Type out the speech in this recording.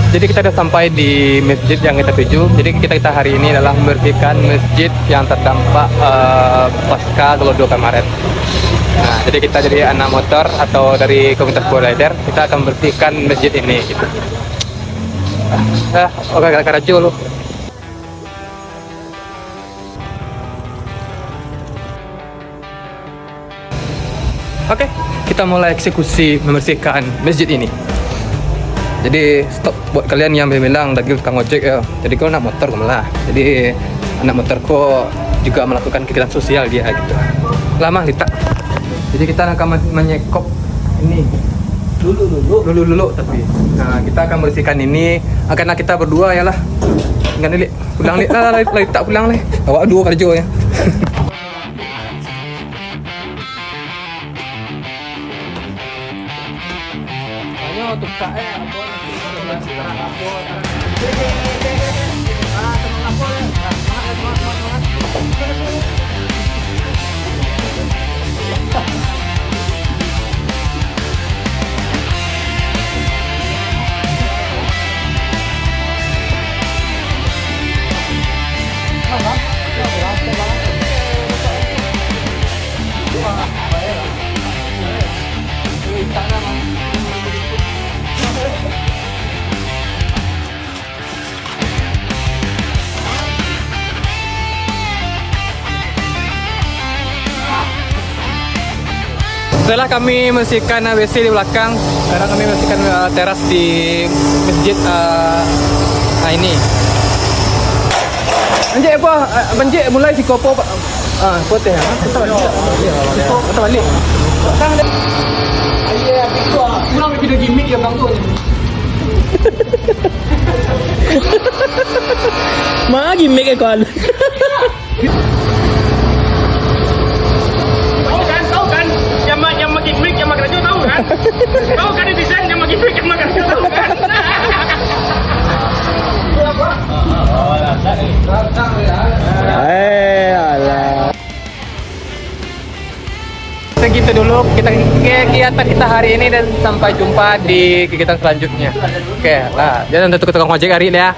Jadi kita sudah sampai di masjid yang kita tuju. Jadi kita hari ini adalah membersihkan masjid yang terdampak pasca gelodok kemarin. Nah, jadi kita jadi anak motor atau dari komunitas Borrider, kita akan membersihkan masjid ini. Gitu. Oke, karacu lu. Oke, kita mulai eksekusi membersihkan masjid ini. Jadi stop buat kalian yang bilang lagi tukang ojek ya. Jadi kau anak motor lah. Jadi anak motor kok juga melakukan kegiatan sosial dia gitu. Lama kita. Jadi kita akan menyekop ini dulu tapi. Nah kita akan bersihkan ini. Karena kita berdua ya lah. Enggak nih, pulang nih, lah tak pulang nih. Awak dua kerja ya. Setelah kami membersihkan WC di belakang, sekarang kami membersihkan teras di masjid ini. Anjir apa? Banjir mulai si kopo Pak. Poteh. Kita balik. Ayah, itu kurang video gimmick ya Bang tu. Mana gimmick kau? Tahu kan? Yang makin break yang makin raju tahu kan? Tahu kan desain yang makin break yang makin raju tahu kan? Alah. Segitu dulu kegiatan kita hari ini dan sampai jumpa di kegiatan selanjutnya. Oke, lah. Jangan untuk tukang ojek hari ini ya.